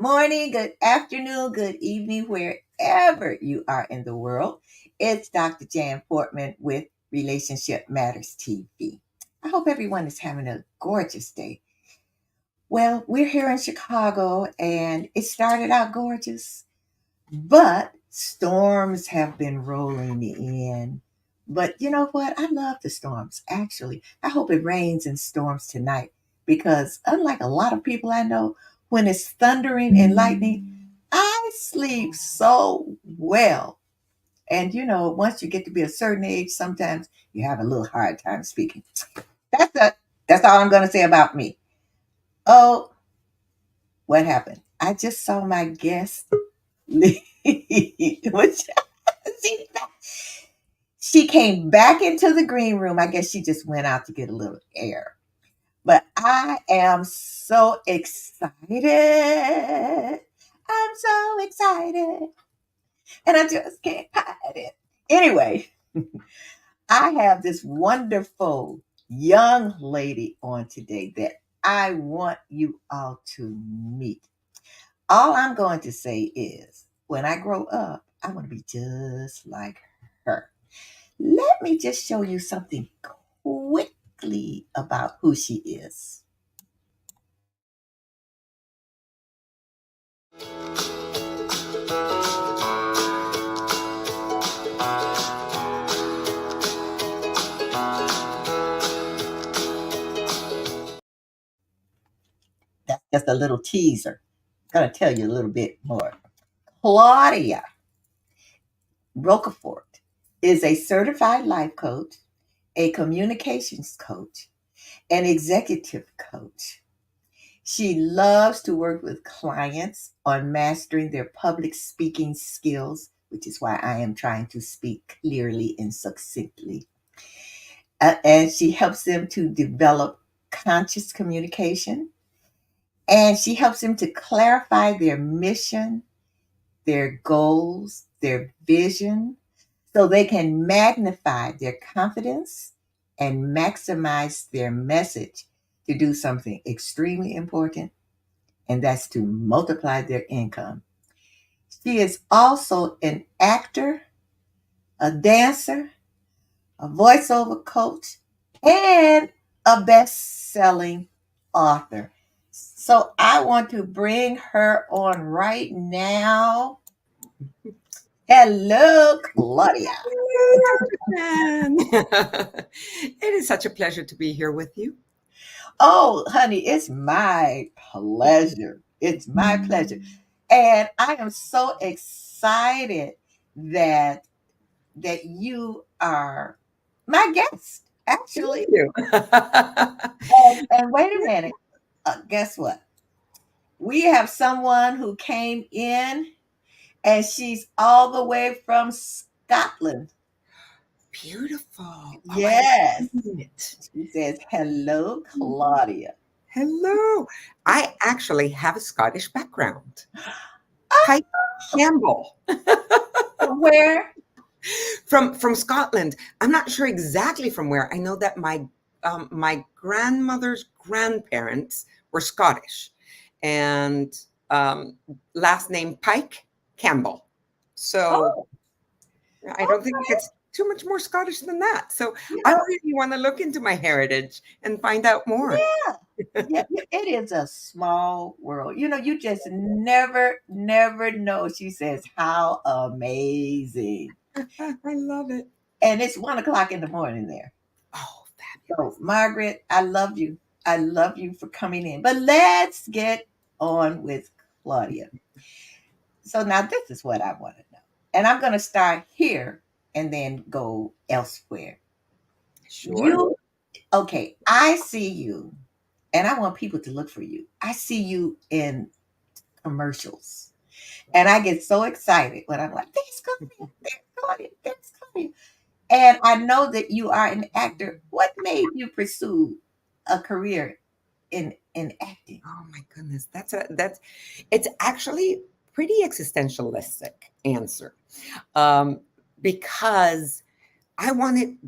morning, good afternoon, good evening, wherever you are in the world. It's Dr. Jan Portman with Relationship Matters TV. I hope everyone is having a gorgeous day. Well, we're here in Chicago and it started out gorgeous, but storms have been rolling in. But you know what? I love the storms, actually. I hope it rains and storms tonight because, unlike a lot of people I know, when it's thundering and lightning, I sleep so well. And once you get to be a certain age, sometimes you have a little hard time speaking. That's a, that's all I'm going to say about me. Oh, what happened? I just saw my guest leave. Which, see, she came back into the green room. I guess she just went out to get a little air. But I am so excited. I'm so excited. And I just can't hide it. Anyway, I have this wonderful young lady on today that I want you all to meet. All I'm going to say is when I grow up, I want to be just like her. Let me just show you something quickly about who she is. That's just a little teaser. I'm going to tell you a little bit more. Claudia Rocafort is a certified life coach, a communications coach, an executive coach. She loves to work with clients on mastering their public speaking skills, which is why I am trying to speak clearly and succinctly. And she helps them to develop conscious communication. And she helps them to clarify their mission, their goals, their vision, so they can magnify their confidence and maximize their message to do something extremely important, and that's to multiply their income. She is also an actor, a dancer, a voiceover coach, and a best selling author. So I want to bring her on right now. Hello, Claudia. It is such a pleasure to be here with you. Oh, honey, it's my pleasure. It's my pleasure. And I am so excited that you are my guest, actually. Thank you. And wait a minute. Guess what? We have someone who came in and she's all the way from Scotland. Beautiful. Oh, Yes. love it. She says, hello, Claudia. Hello. I actually have a Scottish background. Pike Campbell From where? from Scotland. I'm not sure exactly from where. I know that my grandmother's grandparents were Scottish, and last name Pike Campbell. So Oh, I don't think it gets too much more Scottish than that. So I really want to look into my heritage and find out more. yeah. Yeah, it is a small world. You just never, never know. She says, how amazing. I love it. And it's 1 o'clock in the morning there. Oh, So, fabulous. Margaret, I love you. I love you for coming in. But let's get on with Claudia. So now this is what I want to know. And I'm going to start here and then go elsewhere. Sure. You, okay, I see you, and I want people to look for you. I see you in commercials. And I get so excited when I'm like, there's Claudia, there's Claudia, there's Claudia. And I know that you are an actor. What made you pursue a career in acting? Oh my goodness. It's actually pretty existentialistic answer. Um, because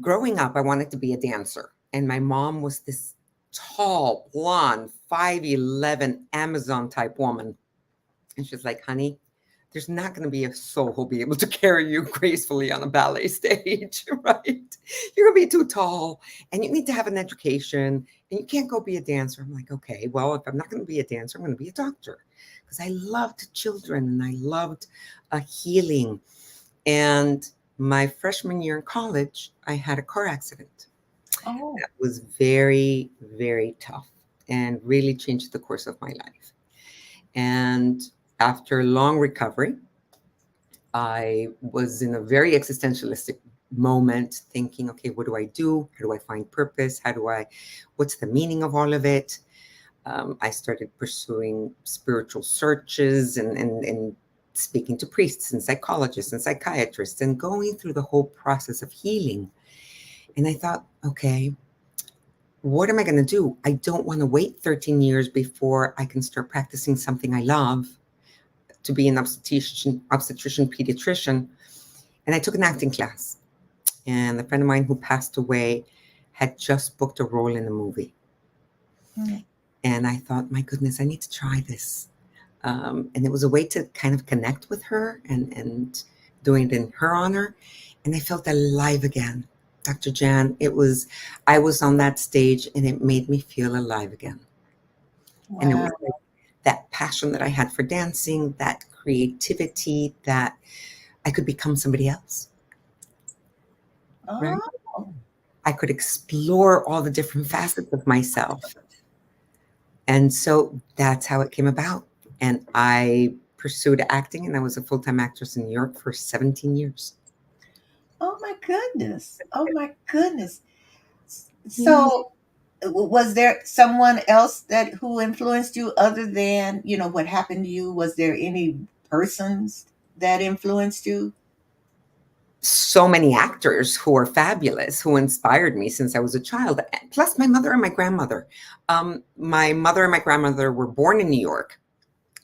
growing up, I wanted to be a dancer. And my mom was this tall, blonde, 5'11" Amazon type woman. And she's like, honey, there's not going to be a soul who'll be able to carry you gracefully on a ballet stage, right? You're going to be too tall and you need to have an education and you can't go be a dancer. I'm like, okay, well, if I'm not going to be a dancer, I'm going to be a doctor because I loved children and I loved healing. And my freshman year in college, I had a car accident. Oh, That was very, very tough and really changed the course of my life. And after long recovery, I was in a very existentialistic moment thinking, okay, what do I do? How do I find purpose? What's the meaning of all of it? I started pursuing spiritual searches and speaking to priests and psychologists and psychiatrists and going through the whole process of healing. And I thought, okay, what am I going to do? I don't want to wait 13 years before I can start practicing something I love to be an obstetrician pediatrician. And I took an acting class. And a friend of mine who passed away had just booked a role in a movie. mm. And I thought, my goodness, I need to try this. And it was a way to kind of connect with her and doing it in her honor. And I felt alive again. Dr. Jan, I was on that stage and it made me feel alive again. And it Wow. was like that passion that I had for dancing, that creativity, that I could become somebody else, right? Oh, I could explore all the different facets of myself. And so that's how it came about. And I pursued acting and I was a full-time actress in New York for 17 years. oh my goodness. Oh my goodness. Yeah. So, was there someone else that who influenced you other than, what happened to you? Was there any persons that influenced you? So many actors who are fabulous, who inspired me since I was a child, plus my mother and my grandmother. My mother and my grandmother were born in New York.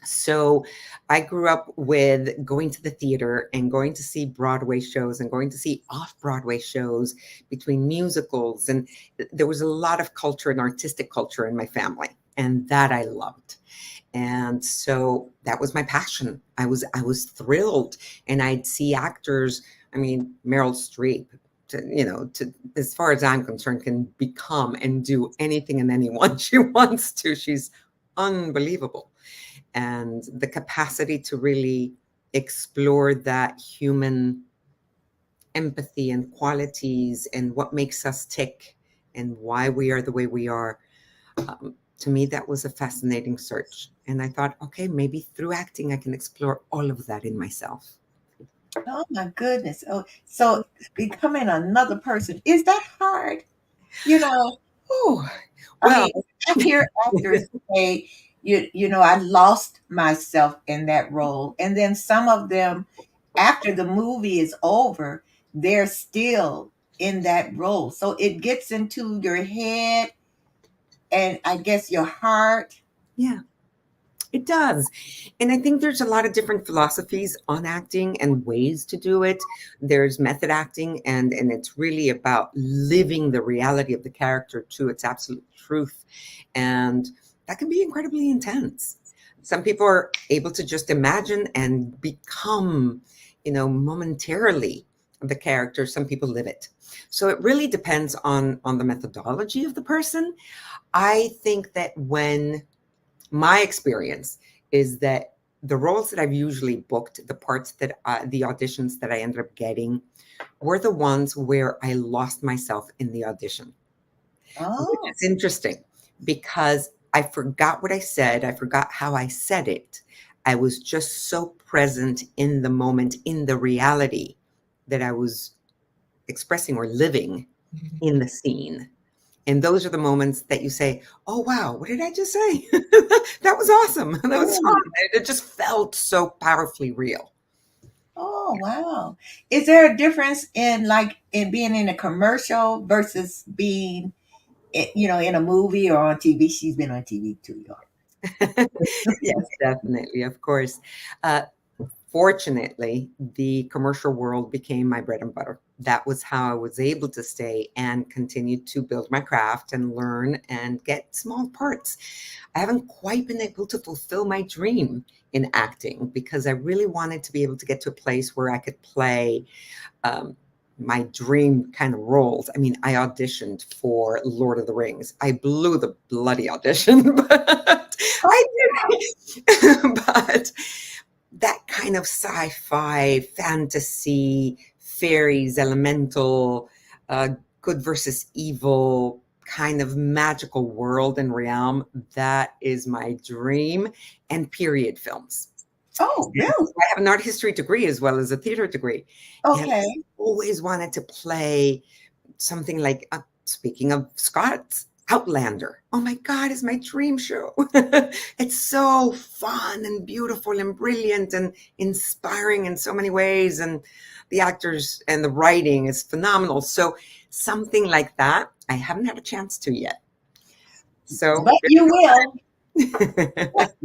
So I grew up with going to the theater and going to see Broadway shows and going to see off-Broadway shows between musicals. And there was a lot of culture and artistic culture in my family, and that I loved. And so that was my passion. I was thrilled, and I'd see actors. I mean, Meryl Streep, as far as I'm concerned, can become and do anything and anyone she wants to. She's unbelievable. And the capacity to really explore that human empathy and qualities and what makes us tick and why we are the way we are. To me, that was a fascinating search. And I thought, okay, maybe through acting, I can explore all of that in myself. Oh my goodness. Oh, so becoming another person, is that hard? You know, Oh, I well, mean, I hear actors say, I lost myself in that role. And then some of them, after the movie is over, they're still in that role. So it gets into your head and I guess your heart. yeah. It does. And I think there's a lot of different philosophies on acting and ways to do it. There's method acting, and it's really about living the reality of the character to its absolute truth. And that can be incredibly intense. Some people are able to just imagine and become, momentarily the character. Some people live it. So it really depends on the methodology of the person. I think that when my experience is that the roles that I've usually booked, the auditions that I ended up getting, were the ones where I lost myself in the audition, which Oh, is interesting because I forgot what I said. I forgot how I said it. I was just so present in the moment, in the reality that I was expressing or living in the scene. And those are the moments that you say, oh, wow, what did I just say? That was awesome. That was fun. oh, It just felt so powerfully real. oh, wow. Is there a difference in being in a commercial versus being, in a movie or on TV? She's been on TV too, y'all. Yes, definitely, of course. Uh, Fortunately, the commercial world became my bread and butter. That was how I was able to stay and continue to build my craft and learn and get small parts. I haven't quite been able to fulfill my dream in acting because I really wanted to be able to get to a place where I could play um, my dream kind of roles. I mean, I auditioned for Lord of the Rings. I blew the bloody audition, but I Oh, did. But that kind of sci-fi, fantasy, fairies, elemental, uh, good versus evil kind of magical world and realm, that is my dream. And period films. oh, And really? I have an art history degree as well as a theater degree. And I Okay. always wanted to play something like, speaking of Scots, Outlander. Oh my God, it's my dream show. It's so fun and beautiful and brilliant and inspiring in so many ways. And the actors and the writing is phenomenal. So something like that, I haven't had a chance to yet. So, But you will.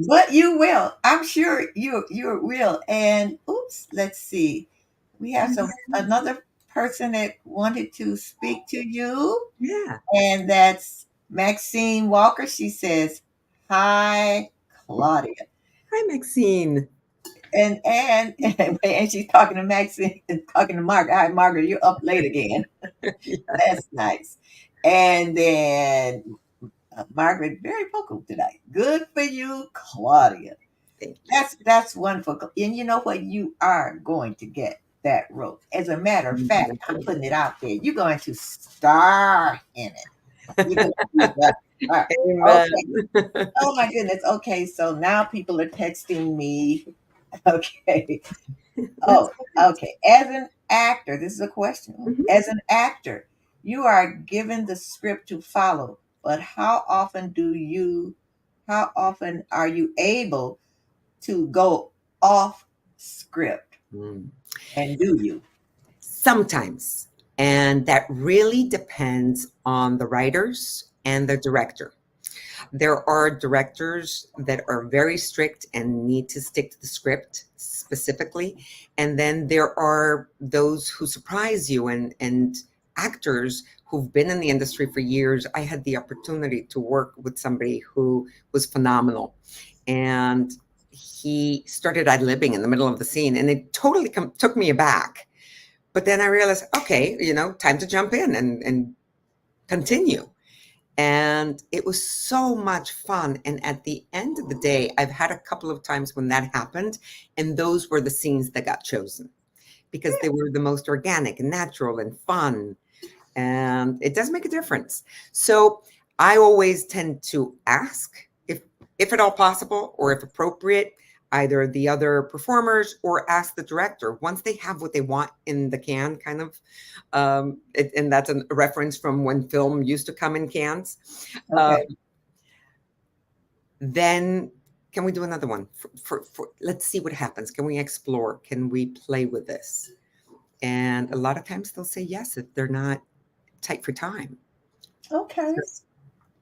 But you will. I'm sure you will. And oops, let's see. We have another person that wanted to speak to you, yeah. and that's Maxine Walker. She says, "Hi, Claudia," Hi, Maxine. and and she's talking to Maxine, talking to Margaret. Hi, Margaret, you're up late again. Yeah, That's nice. And then Margaret, very vocal tonight. Good for you, Claudia. thank That's wonderful. And you know what? You are going to get that role. As a matter of fact, I'm you. putting it out there. You're going to star in it. You're going to be the star. Okay. Amen. Oh my goodness. Okay. So now people are texting me. Okay. That's Oh, okay. As an actor, this is a question. mhm. As an actor, you are given the script to follow, but how often are you able to go off script? Mm. And do you? Sometimes. And that really depends on the writers and the director. There are directors that are very strict and need to stick to the script specifically. And then there are those who surprise you and actors who've been in the industry for years. I had the opportunity to work with somebody who was phenomenal. And he started ad-libbing in the middle of the scene, and it totally took me aback. But then I realized, okay, time to jump in and continue. And it was so much fun. And at the end of the day, I've had a couple of times when that happened, and those were the scenes that got chosen because they were the most organic and natural and fun. And it does make a difference. So I always tend to ask if at all possible or if appropriate, either the other performers or ask the director once they have what they want in the can, kind of. And that's a reference from when film used to come in cans. Uh, Okay. then can we do another one? Let's see what happens. Can we explore? Can we play with this? And a lot of times they'll say yes if they're not tight for time. Okay.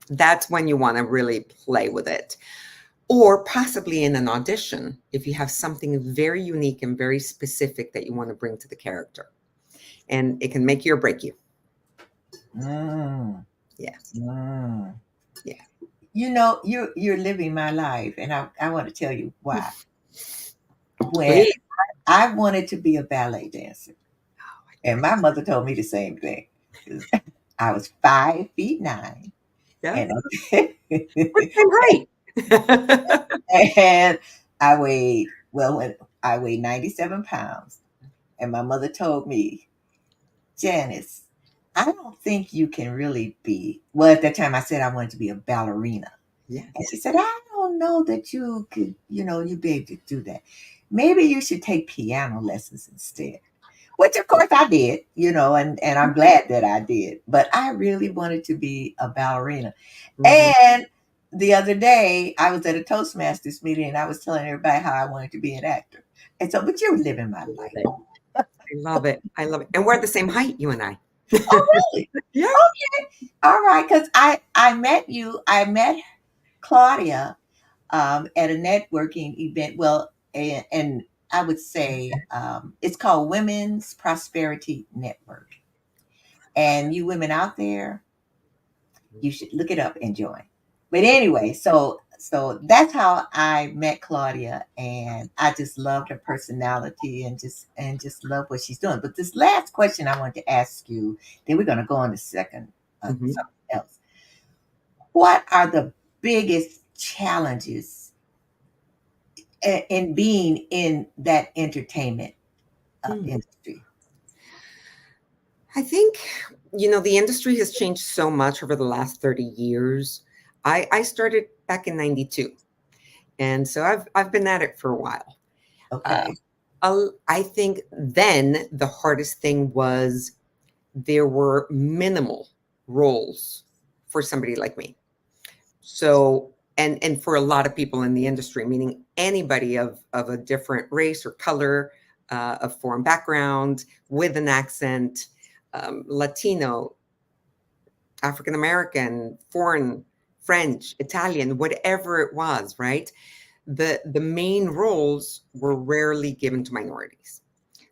That's when you want to really play with it. Or possibly in an audition, if you have something very unique and very specific that you want to bring to the character. And it can make you or break you. Mm, Yeah. mm. Yeah. You know, you're living my life, and I want to tell you why. When Please. I wanted to be a ballet dancer, and my mother told me the same thing. I was 5'9", Yeah. and What same height? and I weighed when I weighed 97 pounds, and my mother told me, Janice, I don't think you can really be. Well, at that time, I said I wanted to be a ballerina. And Yes. she said, I don't know that you could, you'd be able to do that. Maybe you should take piano lessons instead. Which, of course, I did, and I'm glad that I did. But I really wanted to be a ballerina. Mhm. And the other day, I was at a Toastmasters meeting and I was telling everybody how I wanted to be an actor. And so, but you're living my Love life. it. I love it. I love it. And we're the same height, you and I. Oh, really? Yeah. All right. Because I met Claudia at a networking event. Well, and I would say it's called Women's Prosperity Network. And you women out there, you should look it up and join. But anyway, so that's how I met Claudia, and I just loved her personality and just love what she's doing. But this last question I want to ask you, then we're going to go on to second Mhm. something else. What are the biggest challenges in being in that entertainment Mm. industry? I think, the industry has changed so much over the last 30 years. I started back in 92. And so I've been at it for a while. Uh, Okay. I think then the hardest thing was there were minimal roles for somebody like me. So, and for a lot of people in the industry, meaning anybody of a different race or color, of foreign background, with an accent, Latino, African American, foreign, French, Italian, whatever it was, right? The main roles were rarely given to minorities.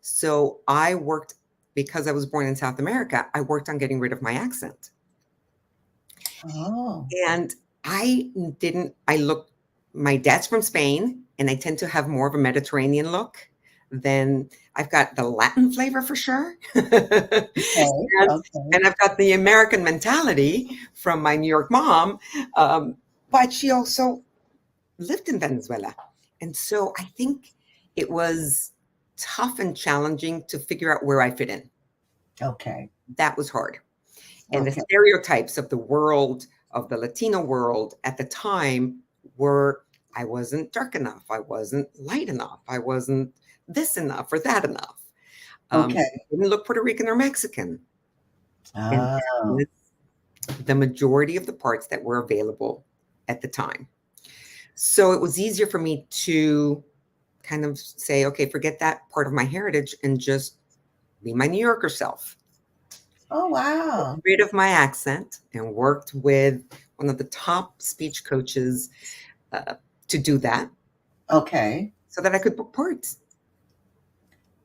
So I worked, because I was born in South America, I worked on getting rid of my accent. Oh, And I look, my dad's from Spain, and I tend to have more of a Mediterranean look than I've got the Latin flavor for sure. okay. and, Okay. and I've got the American mentality from my New York mom. But she also lived in Venezuela. And so I think it was tough and challenging to figure out where I fit in. Okay. That was hard. And the Okay. stereotypes of the world, of the Latino world at the time were, I wasn't dark enough, I wasn't light enough, I wasn't this enough or that enough. Okay. Didn't look Puerto Rican or Mexican. And that Oh, was the majority of the parts that were available at the time. So it was easier for me to kind of say, okay, forget that part of my heritage and just be my New Yorker self. oh, wow. Rid of my accent and worked with one of the top speech coaches uh, to do that Okay. so that I could book parts.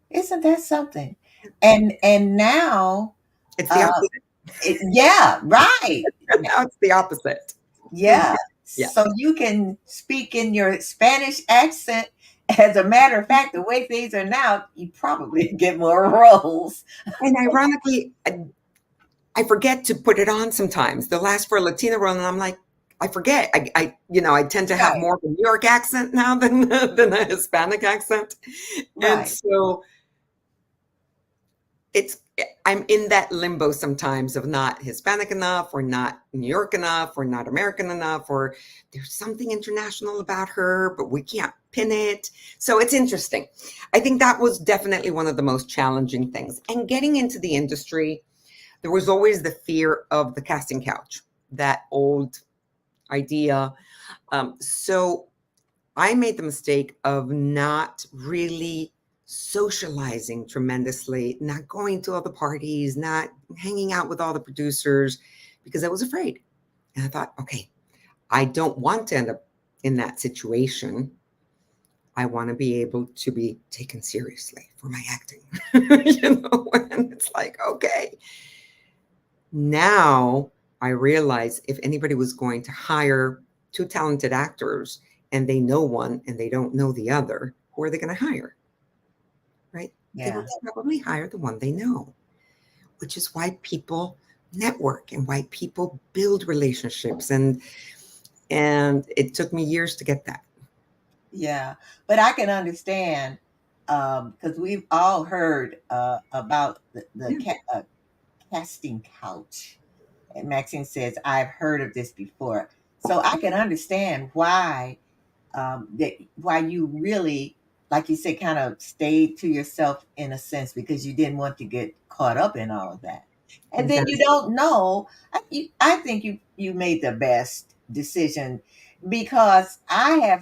Isn't that something? And now, It's the uh, opposite. yeah, right. Now it's the opposite. Mhm. Yeah. Yeah. So you can speak in your Spanish accent. As a matter of fact, the way things are now, you probably get more roles. And ironically, I forget to put it on sometimes. They'll ask for a Latina role, and I'm like, I forget. I tend to have Right. more of a New York accent now than a Hispanic accent, and Right. so it's I'm in that limbo sometimes of not Hispanic enough or not New York enough or not American enough, or there's something international about her, but we can't pin it. So it's interesting. I think that was definitely one of the most challenging things. And getting into the industry, there was always the fear of the casting couch, that old idea. So I made the mistake of not really socializing tremendously, not going to all the parties, not hanging out with all the producers because I was afraid. And I thought, okay, I don't want to end up in that situation. I want to be able to be taken seriously for my acting. And it's like, okay. Now I realize if anybody was going to hire two talented actors and they know one and they don't know the other, who are they going to hire? Right? They Yeah. will probably hire the one they know, which is why people network and why people build relationships. And it took me years to get that. Yeah. But I can understand because we've all heard about Yeah, casting couch. And Maxine says, I've heard of this before. So I can understand why you really, like you said, kind of stayed to yourself in a sense because you didn't want to get caught up in all of that. And then you exactly. don't know. I think you made the best decision because I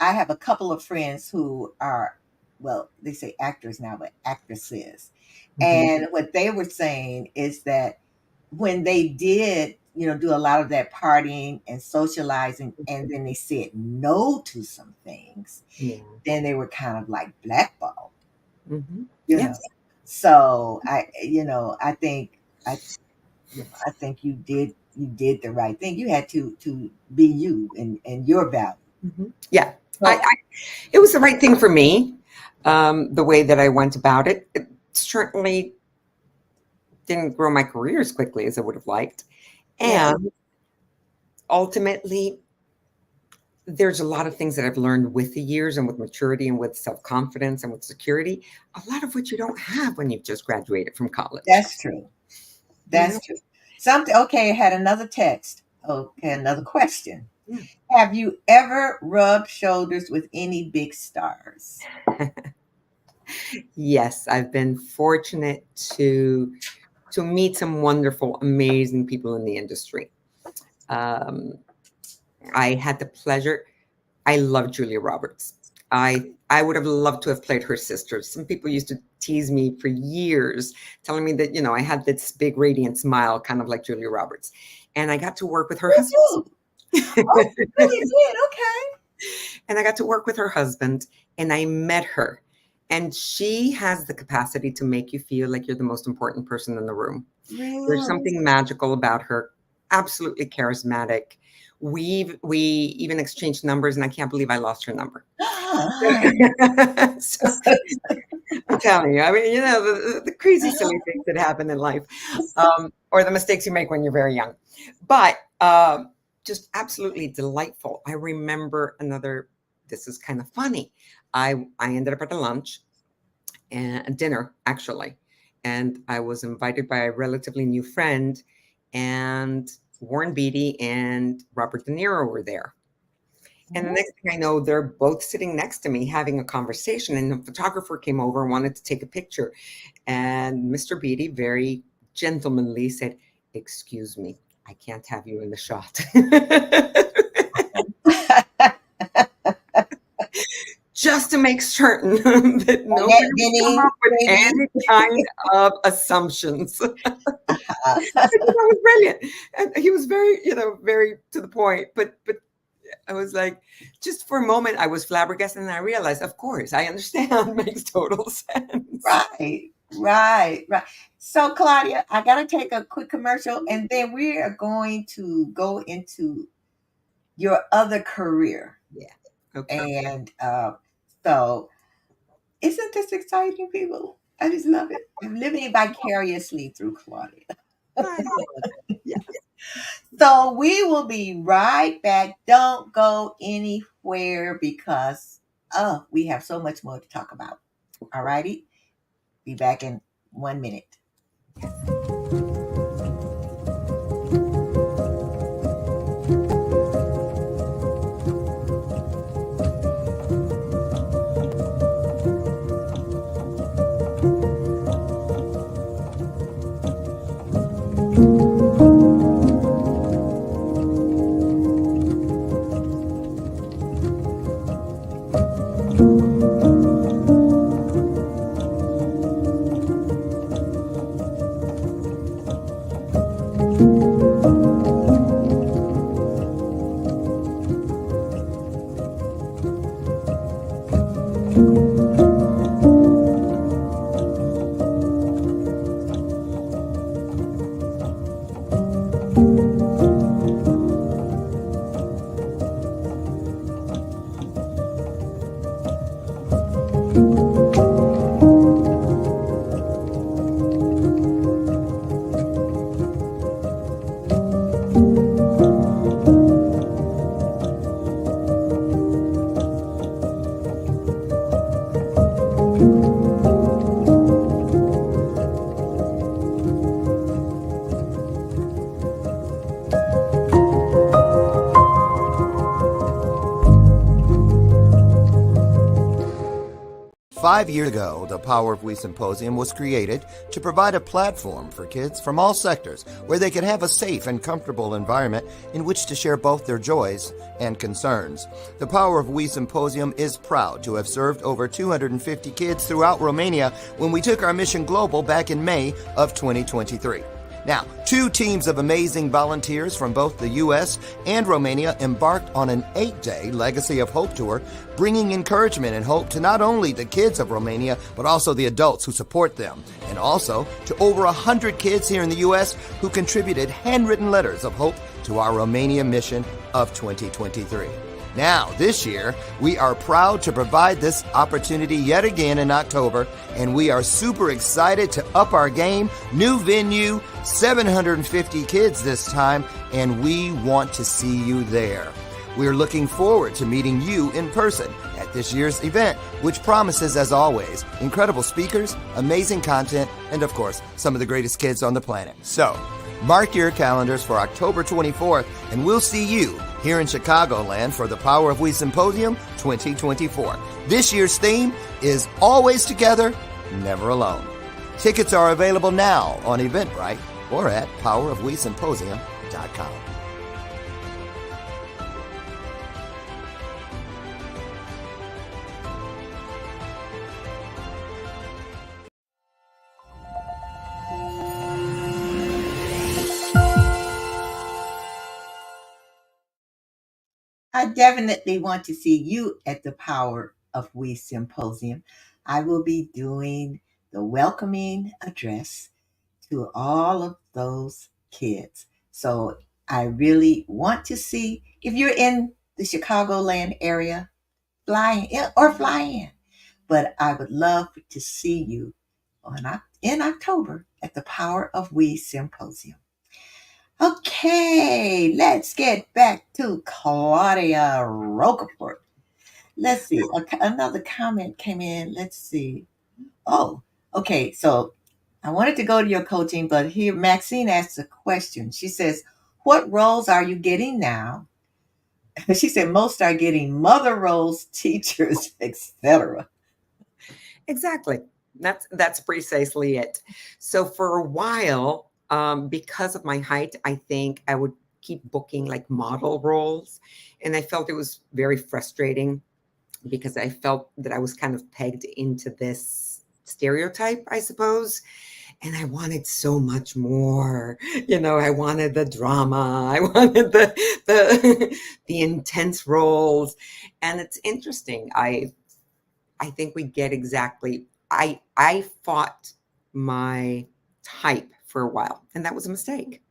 have a couple of friends who are, well, they say actors now, but actresses. Mhm. And what they were saying is that when they did, do a lot of that partying and socializing, and then they said no to some things, Yeah. then they were kind of like blackballed, Mm-hmm. you know. Yes. So I think you did the right thing. You had to be you and your value. Mm-hmm. Yeah. So It was the right thing for me. The way that I went about it, it certainly didn't grow my career as quickly as I would have liked. yeah, And ultimately, there's a lot of things that I've learned with the years and with maturity and with self-confidence and with security, a lot of which you don't have when you've just graduated from college. that's true. You know? That's true. Something okay, I had another text. Okay, another question. Yeah. Have you ever rubbed shoulders with any big stars? Yes, I've been fortunate to meet some wonderful, amazing people in the industry. Um, I had the pleasure. I love Julia Roberts. I would have loved to have played her sister. Some people used to tease me for years, telling me that I had this big radiant smile, kind of like Julia Roberts, and I got to work with her You husband. do. Oh, you really did. Okay. And I got to work with her husband, and I met her, and she has the capacity to make you feel like you're the most important person in the room. There's Really? something magical about her. Absolutely charismatic. We even exchanged numbers, and I can't believe I lost her number. So I'm telling you, I mean, the crazy, silly things that happen in life, or the mistakes you make when you're very young. But just absolutely delightful. I remember this is kind of funny. I ended up at a lunch and dinner, actually. And I was invited by a relatively new friend, and Warren Beatty and Robert De Niro were there. And the next thing I know, they're both sitting next to me having a conversation. And the photographer came over and wanted to take a picture. And Mr. Beatty, very gentlemanly, said, "Excuse me, I can't have you in the shot." Just to make certain that nobody would come Denny, up with Denny. any kind of assumptions. Uh, That was brilliant. And he was very, very to the point. But I was like, just for a moment, I was flabbergasted, and I realized, of course, I understand. Makes total sense. right. So, Claudia, I got to take a quick commercial, and then we are going to go into your other career. Yeah. Okay. And so, isn't this exciting, people? I just love it. I'm living vicariously through Claudia. I love it. Yeah. So, we will be right back. Don't go anywhere because we have so much more to talk about. All righty. Be back in 1 minute. 5 years ago, the Power of We Symposium was created to provide a platform for kids from all sectors where they could have a safe and comfortable environment in which to share both their joys and concerns. The Power of We Symposium is proud to have served over 250 kids throughout Romania when we took our mission global back in May of 2023. Now, 2 teams of amazing volunteers from both the U.S. and Romania embarked on an 8-day Legacy of Hope tour, bringing encouragement and hope to not only the kids of Romania, but also the adults who support them, and also to over 100 kids here in the U.S. who contributed handwritten letters of hope to our Romania mission of 2023. Now, this year, we are proud to provide this opportunity yet again in October, and we are super excited to up our game. New venue, 750 kids this time, and we want to see you there. We are looking forward to meeting you in person at this year's event, which promises, as always, incredible speakers, amazing content, and of course, some of the greatest kids on the planet. So, mark your calendars for October 24th, and we'll see you here in Chicagoland for the Power of We Symposium 2024. This year's theme is Always Together, Never Alone. Tickets are available now on Eventbrite or at powerofwesymposium.com. I definitely want to see you at the Power of We Symposium. I will be doing the welcoming address to all of those kids. So I really want to see if you're in the Chicagoland area, fly in or fly in. But I would love to see you in October at the Power of We Symposium. Okay, let's get back to Claudia Rocafort. Let's see. Another comment came in. Let's see. Oh, okay. So I wanted to go to your coaching, but here Maxine asked a question. She says, "What roles are you getting now?" She said, "Most are getting mother roles, teachers, etc." Exactly. That's precisely it. So for a while, because of my height, I think I would keep booking like model roles, and I felt it was very frustrating because I felt that I was kind of pegged into this stereotype, I suppose. And I wanted so much more. I wanted the drama. I wanted the the intense roles. And it's interesting. I think we get exactly. I fought my type for a while, and that was a mistake.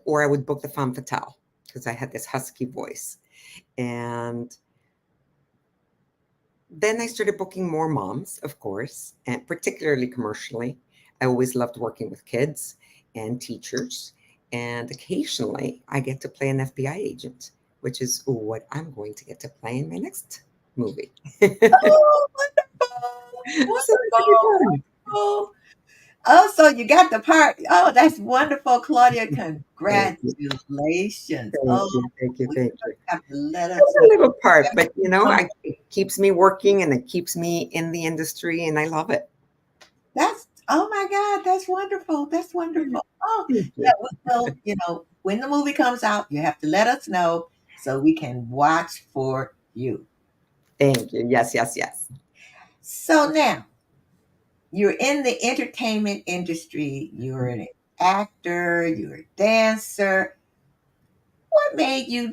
Or I would book the femme fatale because I had this husky voice. And then I started booking more moms, of course, and particularly commercially. I always loved working with kids and teachers. And occasionally I get to play an FBI agent, which is what I'm going to get to play in my next movie. Oh, wonderful. So it should be fun. Wonderful. Oh, so you got the part. Oh, that's wonderful, Claudia. Thank you. Congratulations. Thank Oh, you. Thank you. we Thank you. have to let us It's a little part, but know. it keeps me working and it keeps me in the industry, and I love it. Oh my God, that's wonderful. That's wonderful. Oh, Thank yeah, you. well, when the movie comes out, you have to let us know so we can watch for you. Thank you. Yes, yes, yes. So now you're in the entertainment industry, you're an actor, you're a dancer. What made you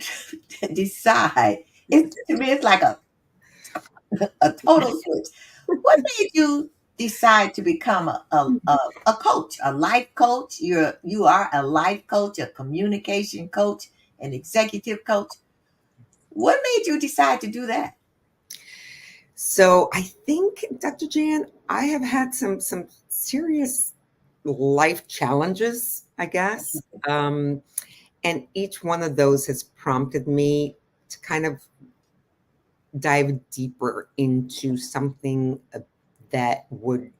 decide? To me, it's like a total switch. What made you decide to become a coach, a life coach? You are a life coach, a communication coach, an executive coach. What made you decide to do that? So I think, Dr. Jan, I have had some serious life challenges, I guess. And each one of those has prompted me to kind of dive deeper into something that would,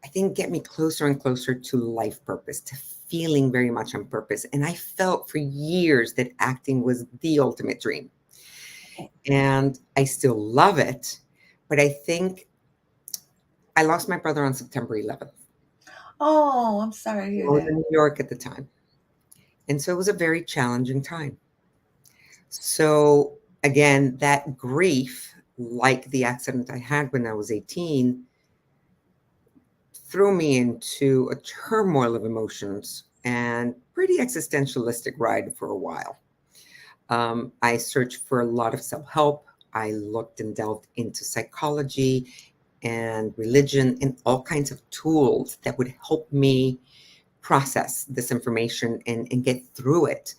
I think, get me closer and closer to life purpose, to feeling very much on purpose. And I felt for years that acting was the ultimate dream. And I still love it. But I think I lost my brother on September 11th. Oh, I'm sorry to hear I was that. in New York at the time. And so it was a very challenging time. So again, that grief, like the accident I had when I was 18, threw me into a turmoil of emotions and pretty existentialistic ride for a while. I searched for a lot of self-help. I looked and delved into psychology and religion and all kinds of tools that would help me process this information and get through it.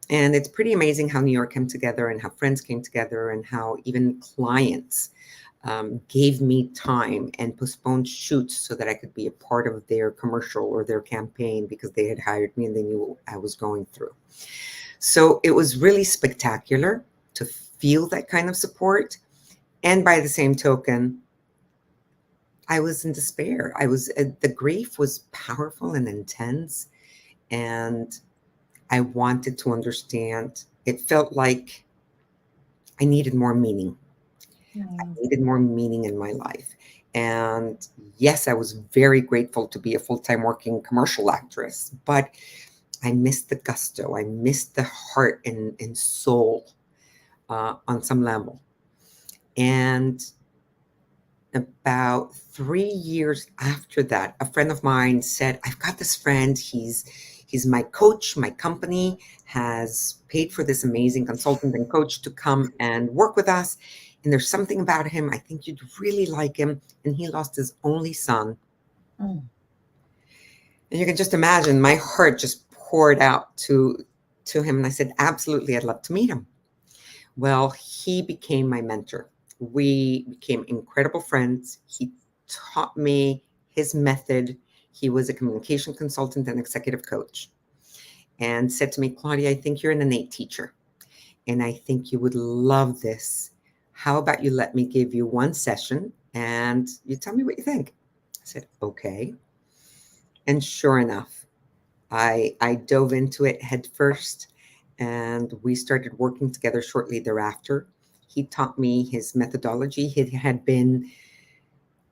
And it's pretty amazing how New York came together and how friends came together and how even clients gave me time and postponed shoots so that I could be a part of their commercial or their campaign because they had hired me and they knew what I was going through. So it was really spectacular to feel that kind of support. And by the same token, I was in despair. The grief was powerful and intense. And I wanted to understand. It felt like I needed more meaning. I needed more meaning in my life. And yes, I was very grateful to be a full-time working commercial actress, but I missed the gusto. I missed the heart and soul on some level. And about 3 years after that, a friend of mine said, I've got this friend. He's my coach. My company has paid for this amazing consultant and coach to come and work with us. And there's something about him. I think you'd really like him. And he lost his only son. Mm. And you can just imagine my heart just poured out to him. And I said, absolutely, I'd love to meet him. Well, he became my mentor. We became incredible friends. He taught me his method. He was a communication consultant and executive coach and said to me, Claudia, I think you're an innate teacher and I think you would love this. How about you let me give you one session and you tell me what you think? I said, okay. And sure enough, I dove into it head first and we started working together shortly thereafter. He taught me his methodology. He had been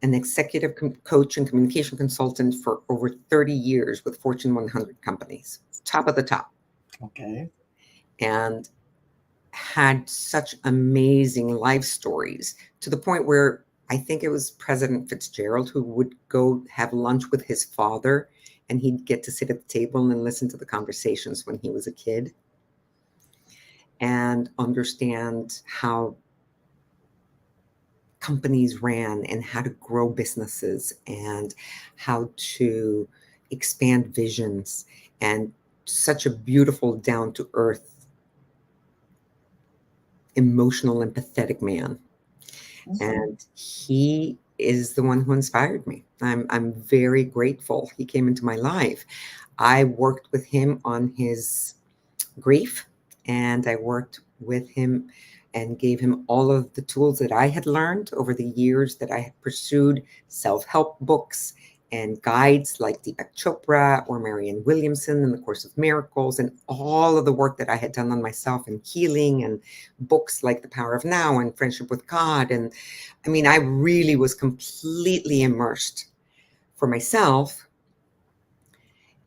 an executive coach and communication consultant for over 30 years with Fortune 100 companies, top of the top. Okay. And had such amazing life stories to the point where I think it was President Fitzgerald who would go have lunch with his father and he'd get to sit at the table and listen to the conversations when he was a kid and understand how companies ran and how to grow businesses and how to expand visions, and such a beautiful, down-to-earth, emotional, empathetic man. Mm-hmm. And he is the one who inspired me. I'm very grateful he came into my life. I worked with him on his grief, and I worked with him and gave him all of the tools that I had learned over the years that I had pursued self-help books and guides like Deepak Chopra or Marianne Williamson in the Course of Miracles, and all of the work that I had done on myself in healing, and books like The Power of Now and Friendship with God. And I mean, I really was completely immersed for myself.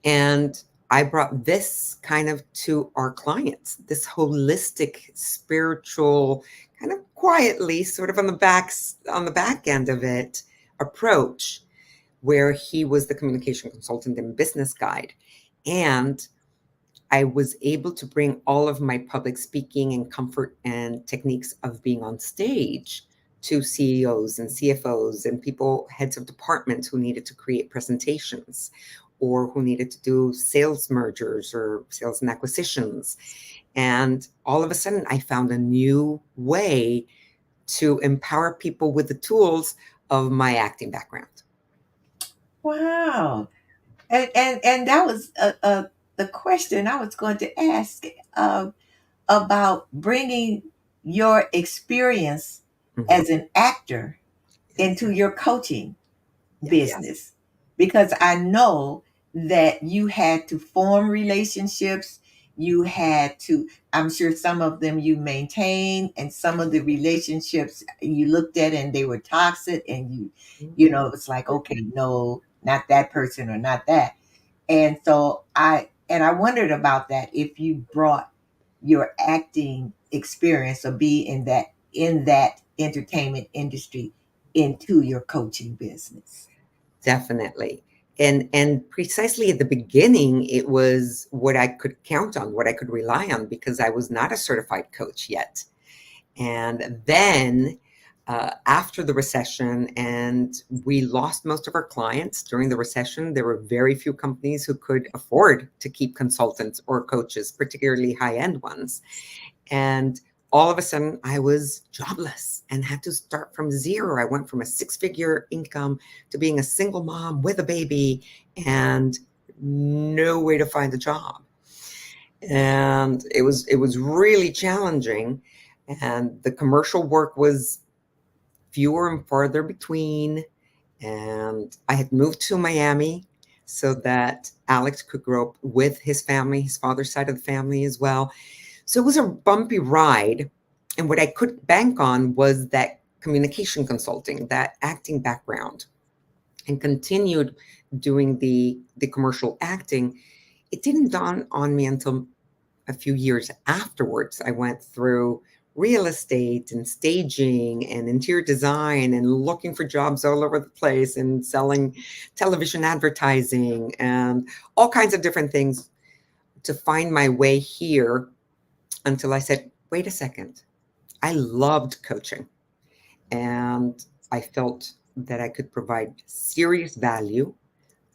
And I brought this kind of to our clients, this holistic, spiritual, kind of quietly, sort of on the back end of it, approach, where he was the communication consultant and business guide. And I was able to bring all of my public speaking and comfort and techniques of being on stage to CEOs and CFOs and people, heads of departments who needed to create presentations or who needed to do sales mergers or sales and acquisitions. And all of a sudden, I found a new way to empower people with the tools of my acting background. Wow. And that was the question I was going to ask about bringing your experience as an actor into your coaching business, because I know that you had to form relationships. You had to, I'm sure some of them you maintained, and some of the relationships you looked at and they were toxic, and you know, it's like, okay, no, not that person or not that. And so I wondered about that, if you brought your acting experience or be in that entertainment industry into your coaching business. Definitely. And precisely at the beginning, it was what I could count on, what I could rely on, because I was not a certified coach yet. And then after the recession, and we lost most of our clients during the recession, there were very few companies who could afford to keep consultants or coaches, particularly high-end ones. And all of a sudden, I was jobless and had to start from zero. I went from a six-figure income to being a single mom with a baby and no way to find a job. And it was really challenging. And the commercial work was fewer and farther between. And I had moved to Miami so that Alex could grow up with his family, his father's side of the family as well. So it was a bumpy ride. And what I could bank on was that communication consulting, that acting background, and continued doing the commercial acting. It didn't dawn on me until a few years afterwards. I went through real estate and staging and interior design and looking for jobs all over the place and selling television advertising and all kinds of different things to find my way here, until I said, wait a second, I loved coaching and I felt that I could provide serious value.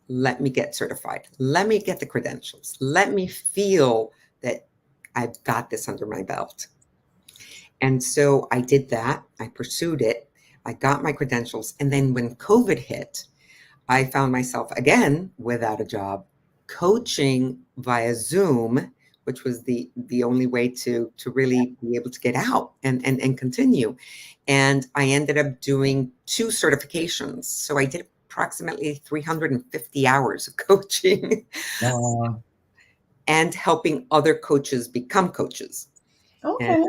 Let me get certified. Let me get the credentials. Let me feel that I've got this under my belt. And so I did that. I pursued it. I got my credentials. And then when COVID hit, I found myself again without a job, coaching via Zoom, which was the only way to really be able to get out and continue. And I ended up doing 2 certifications. So I did approximately 350 hours of coaching and helping other coaches become coaches. And Okay.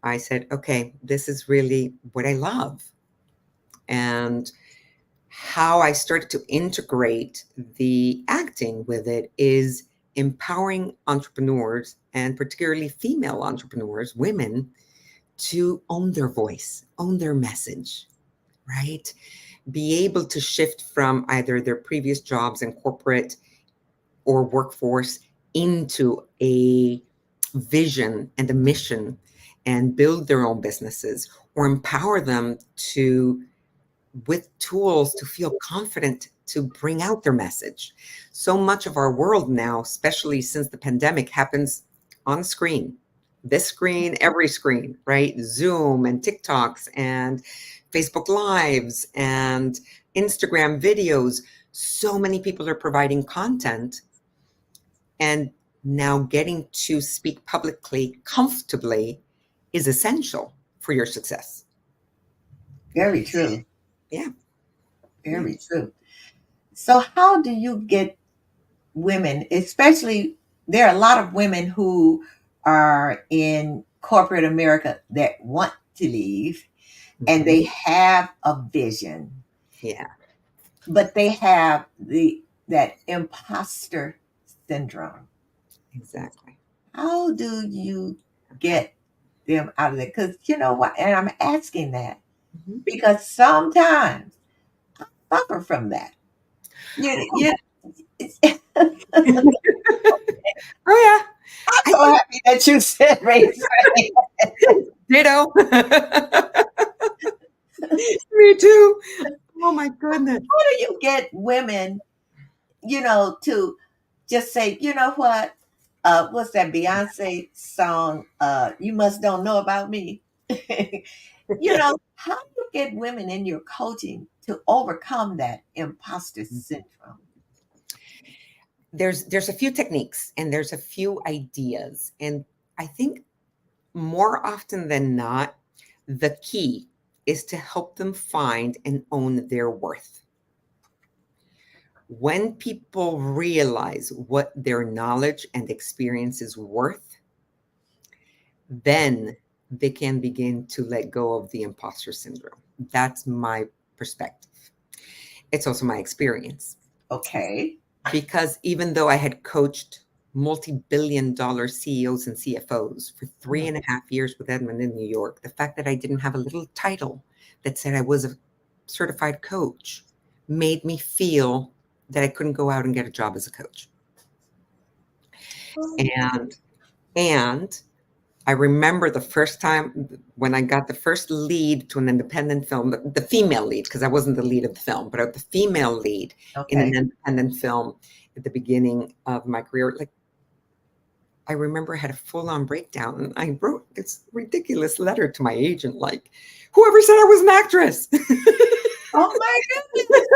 I said, okay, this is really what I love. And how I started to integrate the acting with it is empowering entrepreneurs, and particularly female entrepreneurs, women, to own their voice, own their message, right? Be able to shift from either their previous jobs in corporate or workforce into a vision and a mission and build their own businesses, or empower them to, with tools, to feel confident to bring out their message. So much of our world now, especially since the pandemic, happens on screen. This screen, every screen, right? Zoom and TikToks and Facebook Lives and Instagram videos. So many people are providing content, and now getting to speak publicly comfortably is essential for your success. Very true. Yeah. Very true. So, how do you get women, especially there are a lot of women who are in corporate America that want to leave and they have a vision, Yeah, but they have that imposter syndrome. exactly. How do you get them out of there? Because you know what, and I'm asking that Mhm. because sometimes I suffer from that. You I'm Oh yeah, I so think happy that you said raise your ditto. hand. Me too. Oh my goodness. How do you get women, to just say, you know what? What's that Beyonce song? You must don't know about me. How do you get women in your coaching to overcome that imposter syndrome? There's a few techniques and there's a few ideas, and I think more often than not, the key is to help them find and own their worth. When people realize what their knowledge and experience is worth, then they can begin to let go of the imposter syndrome. That's my perspective. It's also my experience. Okay. Because even though I had coached multi-billion-dollar CEOs and CFOs for 3.5 years with Edmond in New York, the fact that I didn't have a little title that said I was a certified coach made me feel that I couldn't go out and get a job as a coach. And I remember the first time when I got the first lead to an independent film, the female lead, because I wasn't the lead of the film, but the female lead in an independent film at the beginning of my career. Like, I remember I had a full-on breakdown, and I wrote this ridiculous letter to my agent, like, whoever said I was an actress? Oh my goodness.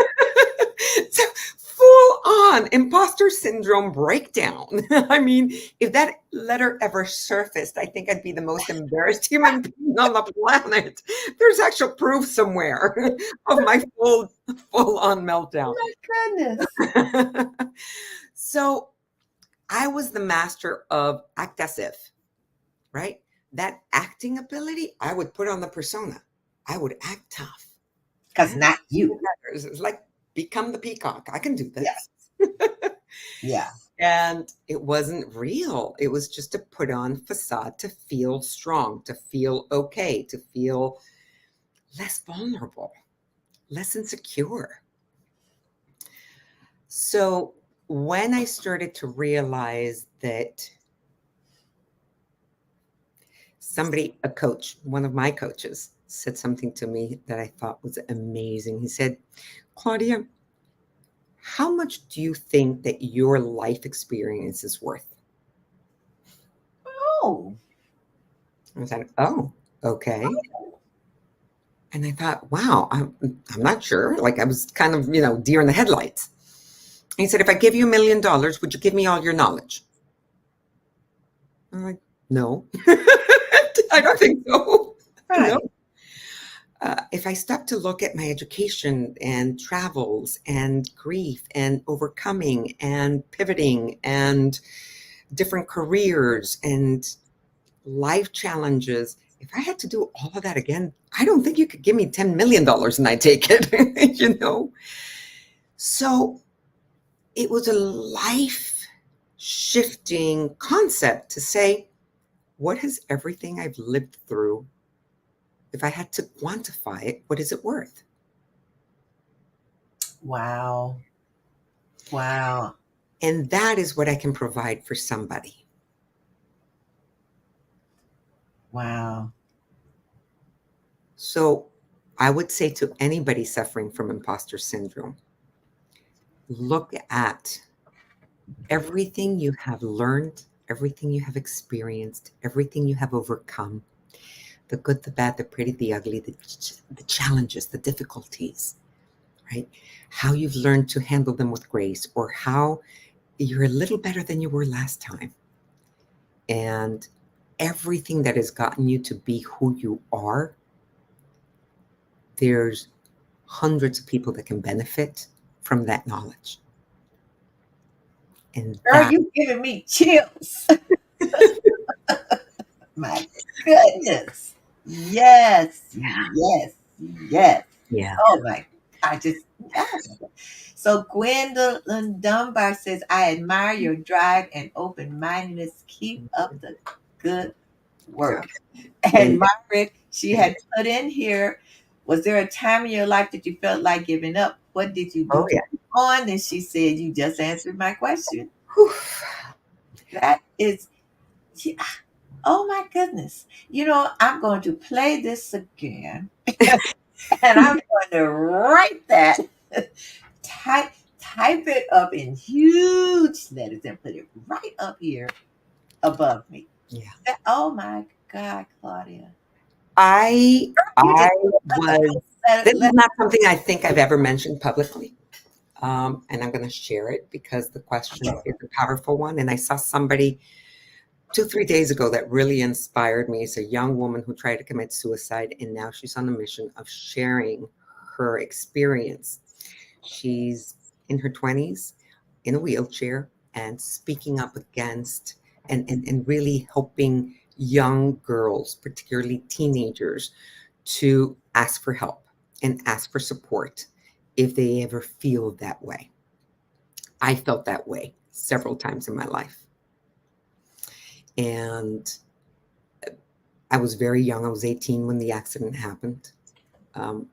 So, full-on imposter syndrome breakdown. I mean, if that letter ever surfaced, I think I'd be the most embarrassed human being on the planet. There's actual proof somewhere of my full-on meltdown. Oh my goodness. So I was the master of act as if, right? That acting ability, I would put on the persona. I would act tough. Because not you. It's like, become the peacock. I can do this. Yeah. And it wasn't real. It was just to put on facade, to feel strong, to feel okay, to feel less vulnerable, less insecure. So when I started to realize that a coach, one of my coaches, said something to me that I thought was amazing. He said, Claudia, how much do you think that your life experience is worth? Oh. I said, oh, okay. And I thought, wow, I'm not sure. Like, I was kind of, deer in the headlights. And he said, if I give you $1 million, would you give me all your knowledge? I'm like, no, I don't think so. Right. No. If I stop to look at my education and travels and grief and overcoming and pivoting and different careers and life challenges, if I had to do all of that again, I don't think you could give me $10 million and I'd take it, So it was a life-shifting concept to say, what has everything I've lived through, if I had to quantify it, what is it worth? Wow. Wow. And that is what I can provide for somebody. Wow. So I would say to anybody suffering from imposter syndrome, look at everything you have learned, everything you have experienced, everything you have overcome, the good, the bad, the pretty, the ugly, the challenges, the difficulties, right? How you've learned to handle them with grace, or how you're a little better than you were last time. And everything that has gotten you to be who you are, there's hundreds of people that can benefit from that knowledge. And Girl, you giving me chills. My goodness. Yes. Yes. Yes. yeah. Oh my. So Gwendolyn Dunbar says, I admire your drive and open-mindedness. Keep up the good work. And Margaret, she had put in here, was there a time in your life that you felt like giving up? What did you do on? And she said, you just answered my question. Whew. That is, oh my goodness. I'm going to play this again. And I'm going to write that, type it up in huge letters and put it right up here above me. Yeah. Oh my God, Claudia. I was, this is not something I think I've ever mentioned publicly. And I'm going to share it because the question is a powerful one. And I saw somebody 2-3 days ago that really inspired me. It's a young woman who tried to commit suicide, and now she's on a mission of sharing her experience. She's in her 20s, in a wheelchair, and speaking up against and really helping young girls, particularly teenagers, to ask for help and ask for support if they ever feel that way. I felt that way several times in my life. And I was very young. I was 18 when the accident happened.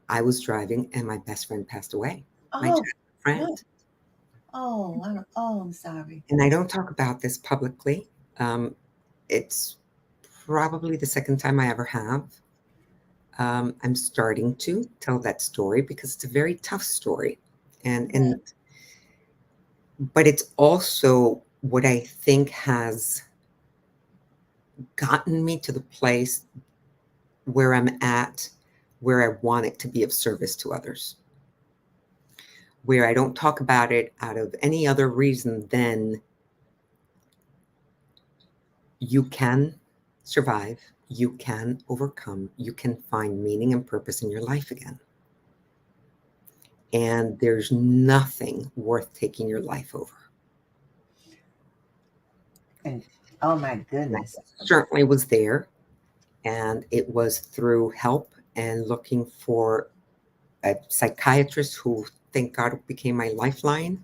I was driving and my best friend passed away. my Oh, childhood friend. good. I'm sorry. And I don't talk about this publicly. It's probably the second time I ever have. I'm starting to tell that story because it's a very tough story. And but it's also what I think has gotten me to the place where I'm at, where I want it to be of service to others, where I don't talk about it out of any other reason than you can survive, you can overcome, you can find meaning and purpose in your life again. And there's nothing worth taking your life over. And oh my And I goodness. certainly was there. And it was through help and looking for a psychiatrist who, thank God, became my lifeline.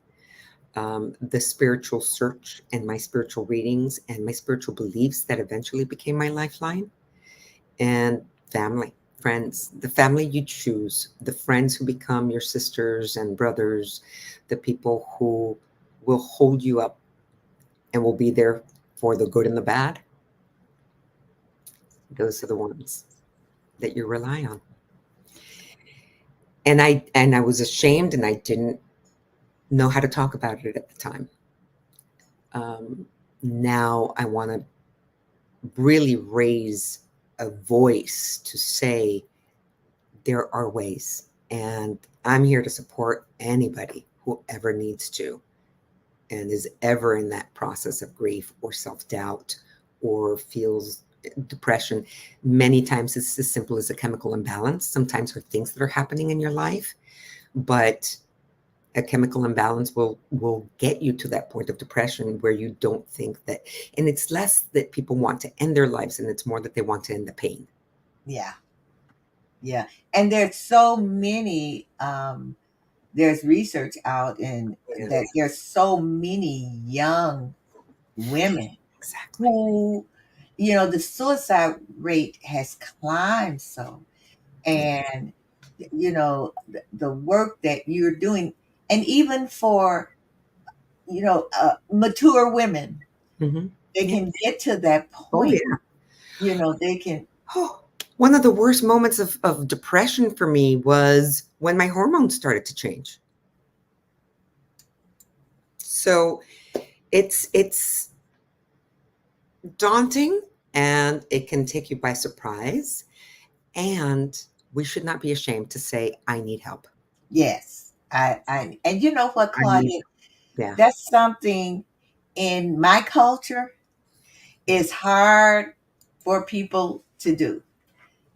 The spiritual search and my spiritual readings and my spiritual beliefs that eventually became my lifeline. And family, friends, the family you choose, the friends who become your sisters and brothers, the people who will hold you up and will be there for the good and the bad. Those are the ones that you rely on. And I was ashamed and I didn't know how to talk about it at the time. Now I want to really raise a voice to say there are ways, and I'm here to support anybody who ever needs to and is ever in that process of grief or self-doubt or feels depression. Many times it's as simple as a chemical imbalance. Sometimes there are things that are happening in your life, but a chemical imbalance will get you to that point of depression where you don't think that, and it's less that people want to end their lives and it's more that they want to end the pain. Yeah. And there's so many there's research out in that Yes. there's so many young women Exactly. who, the suicide rate has climbed so. And, the work that you're doing, and even for, mature women, Mm-hmm. they Yeah. can get to that Oh point, yeah. they can, Oh, one of the worst moments of depression for me was when my hormones started to change. So it's daunting and it can take you by surprise. And we should not be ashamed to say, I need help. yes. And you know what, I need, Claudia, yeah. that's something in my culture is hard for people to do.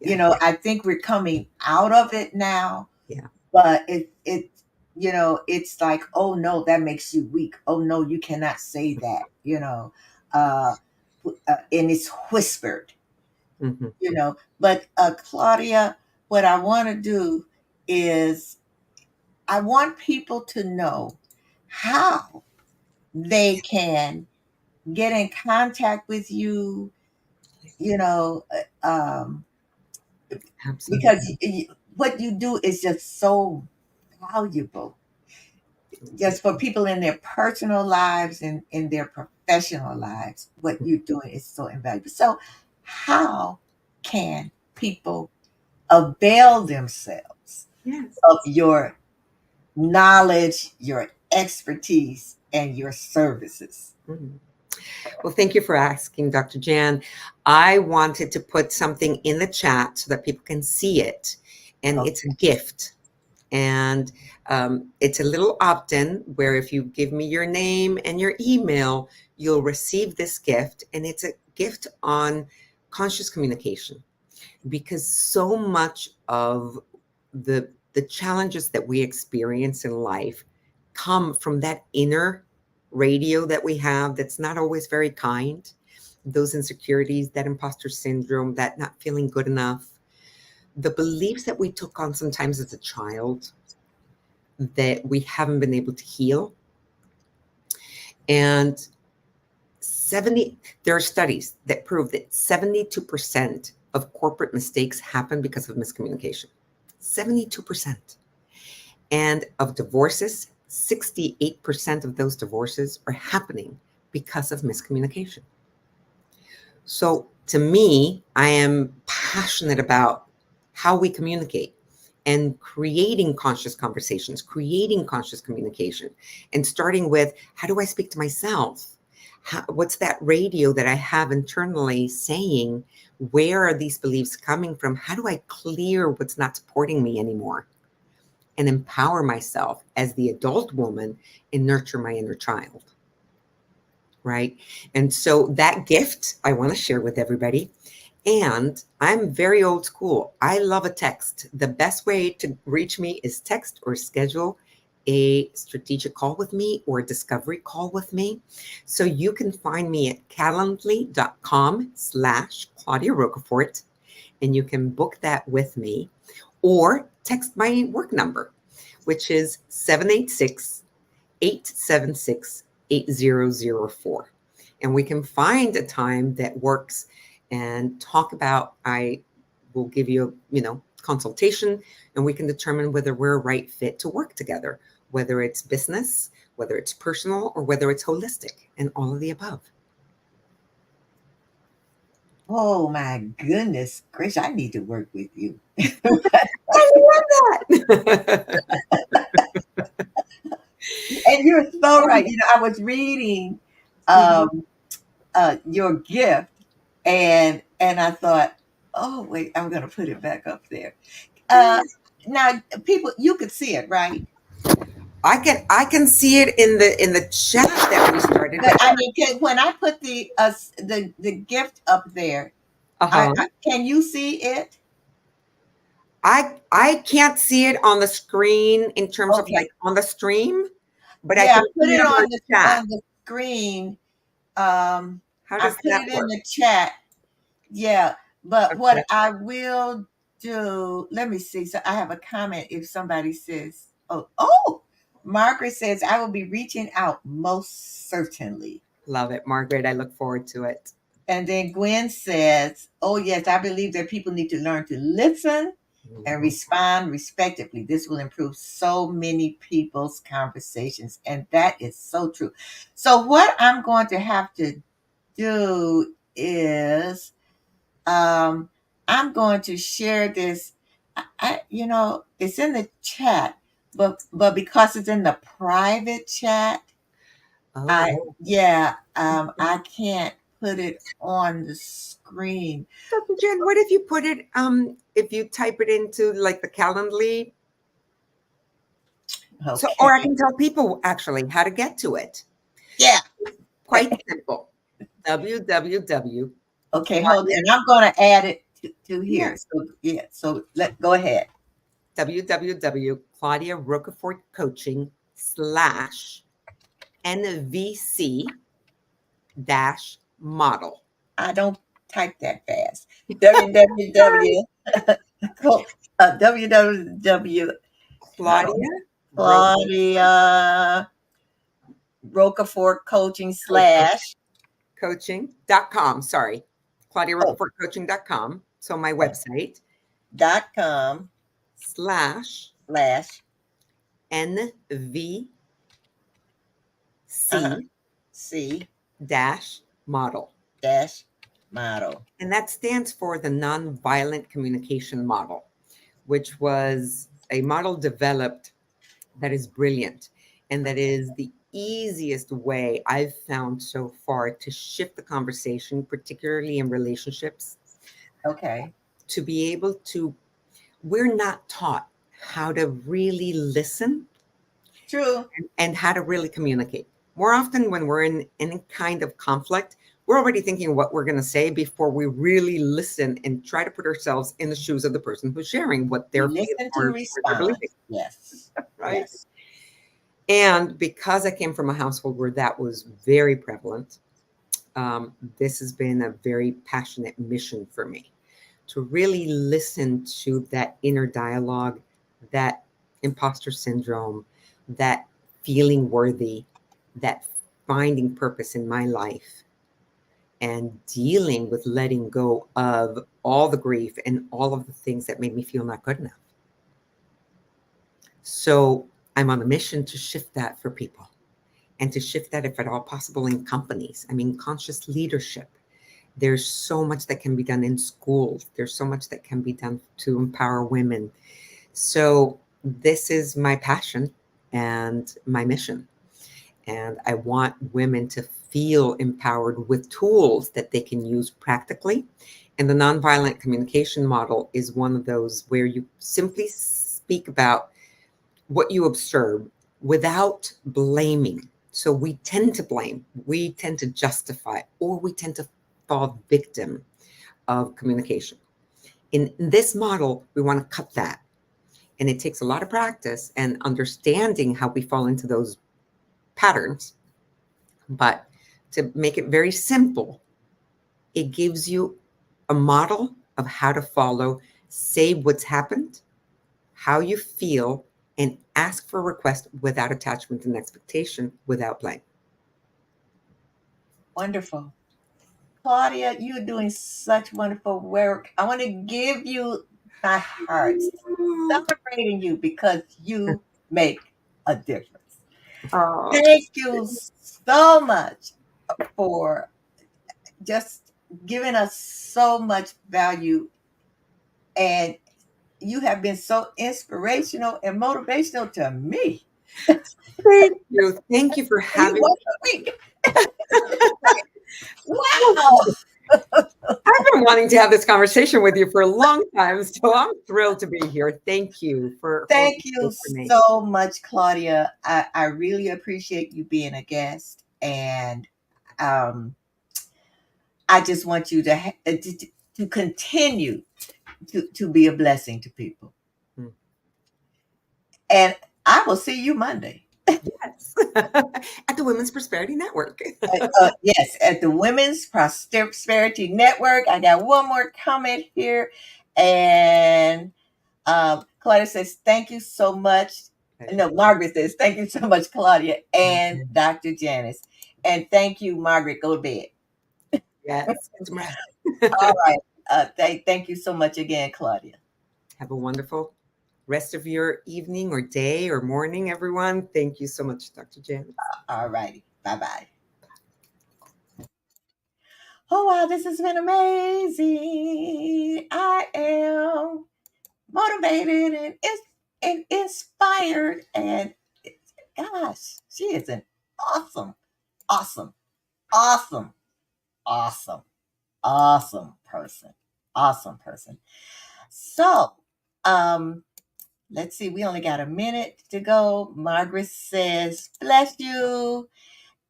Yeah. I think we're coming out of it now, Yeah. but it's like, oh no, that makes you weak. Oh no, you cannot say that, uh, and it's whispered, Mm-hmm. But Claudia, what I want to do is I want people to know how they can get in contact with you, you know, because Absolutely. what you do is just so valuable, just for people in their personal lives and in their professional lives. What you're doing is so invaluable. So, how can people avail themselves Yes. of your knowledge, your expertise, and your services? Mm. Well, thank you for asking, Dr. Jan. I wanted to put something in the chat so that people can see it. And Okay. it's a gift. And it's a little opt-in where if you give me your name and your email, you'll receive this gift. And it's a gift on conscious communication, because so much of the challenges that we experience in life come from that inner radio that we have that's not always very kind. Those insecurities, that imposter syndrome, that not feeling good enough, the beliefs that we took on sometimes as a child that we haven't been able to heal. And 70, there are studies that prove that 72% of corporate mistakes happen because of miscommunication. 72%. And of divorces, 68% of those divorces are happening because of miscommunication. So to me, I am passionate about how we communicate and creating conscious conversations, creating conscious communication, and starting with, how do I speak to myself? What's that radio that I have internally saying, where are these beliefs coming from? How do I clear what's not supporting me anymore and empower myself as the adult woman and nurture my inner child? Right? And so that gift I want to share with everybody. And I'm very old school. I love a text. The best way to reach me is text or schedule a strategic call with me or a discovery call with me. So you can find me at calendly.com/Claudia Rocafort, and you can book that with me, or text my work number, which is 786-876-8004. And we can find a time that works and talk about, I will give you, consultation, and we can determine whether we're a right fit to work together, whether it's business, whether it's personal, or whether it's holistic, and all of the above. Oh my goodness gracious, I need to work with you. I love that. And you're so right. I was reading your gift, and I thought, oh wait, I'm gonna put it back up there. Uh Now people, you could see it, right? I can see it in the chat that we started. But I mean, when I put the gift up there, Uh-huh. can you see it? I can't see it on the screen in terms of like Okay. on the stream, but I Yeah, can I put see it it on on the chat. the screen. How I does put that it in work? the chat. Yeah, but Okay. what I will do, let me see. So I have a comment if somebody says, oh, Margaret says, I will be reaching out most certainly. Love it, Margaret. I look forward to it. And then Gwen says, oh, yes, I believe that people need to learn to listen and Mhm. respond respectively. This will improve so many people's conversations. And that is so true. So, what I'm going to have to do is I'm going to share this. It's in the chat, but because it's in the private chat, Oh, I can't put it on the screen. Dr. Jen, what if you put it if you type it into like the Calendly? So, or I Okay. can tell people actually how to get to it. Yeah. Quite simple. www. Okay, hold on. And I'm going to add it to Yeah. here. So yeah, so let go ahead. www.ClaudiaRocafortCoaching/NVC-model. I don't type that fast. www. www. I don't Claudia know. Claudia Rocafort coaching slash. Coaching.com. Sorry. Oh, ClaudiaRocafortCoaching.com. So my website .com /NVC slash C -model. dash model. And that stands for the nonviolent communication model, which was a model developed that is brilliant and that is the easiest way I've found so far to shift the conversation, particularly in relationships, Okay. to be able to, we're not taught how to really listen True. and how to really communicate. More often when we're in any kind of conflict, we're already thinking what we're going to say before we really listen and try to put ourselves in the shoes of the person who's sharing what We they're feeling listen to or what they're respond. believing, Yes. right? Yes. And because I came from a household where that was very prevalent, this has been a very passionate mission for me to really listen to that inner dialogue, that imposter syndrome, that feeling worthy, that finding purpose in my life, and dealing with letting go of all the grief and all of the things that made me feel not good enough. So I'm on a mission to shift that for people, and to shift that, if at all possible, in companies. I mean, conscious leadership. There's so much that can be done in schools. There's so much that can be done to empower women. So this is my passion and my mission. And I want women to feel empowered with tools that they can use practically. And the nonviolent communication model is one of those where you simply speak about what you observe without blaming. So we tend to blame, we tend to justify, or we tend to fall victim of communication. In this model, we want to cut that. And it takes a lot of practice and understanding how we fall into those patterns. But to make it very simple, it gives you a model of how to follow, say what's happened, how you feel, and ask for a request without attachment and expectation, without blame. Wonderful. Claudia, you're doing such wonderful work. I want to give you my heart, celebrating you because you make a difference. Oh, Thank you so much for just giving us so much value. And you have been so inspirational and motivational to me. thank you. Thank you for You having once a week. Wow. I've been wanting to have this conversation with you for a long time, so I'm thrilled to be here. Thank you for Thank you for me. so much, Claudia. I really appreciate you being a guest. And um, I just want you to continue to be a blessing to people. Mm. And I will see you Monday. Yes. At the Women's Prosperity Network. Yes, at the Women's Prosperity Network. I got one more comment here. And Claudia says, thank you so much. No, Margaret says, thank you so much, Claudia and Dr. Janice. And thank you, Margaret. Go to bed. Yes. Get some rest. All right. Thank you so much again, Claudia. Have a wonderful rest of your evening or day or morning, everyone. Thank you so much, Dr. Janice. All righty. Bye-bye. Oh, wow. This has been amazing. I am motivated and inspired. And gosh, she is an awesome, awesome, awesome, awesome, awesome person. Awesome person. So, let's see. We only got a minute to go. Margaret says, bless you.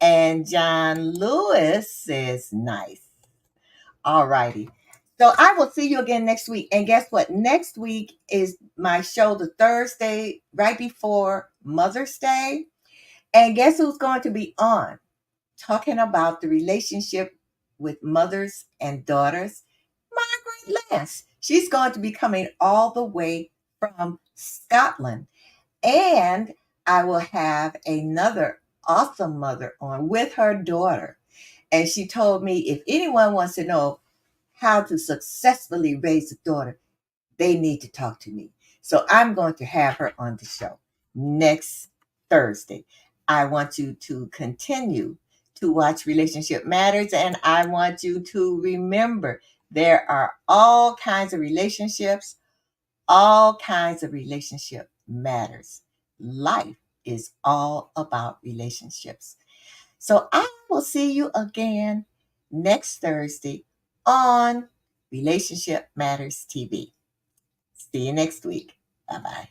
And John Lewis says, nice. All righty. So I will see you again next week. And guess what? Next week is my show, the Thursday right before Mother's Day. And guess who's going to be on? Talking about the relationship with mothers and daughters. Margaret Lance. She's going to be coming all the way from Scotland. And I will have another awesome mother on with her daughter. And she told me if anyone wants to know how to successfully raise a daughter, they need to talk to me. So I'm going to have her on the show next Thursday. I want you to continue to watch Relationship Matters, and I want you to remember there are all kinds of relationships, all kinds of relationship matters. Life is all about relationships. So I will see you again next Thursday on Relationship Matters TV. See you next week. Bye bye.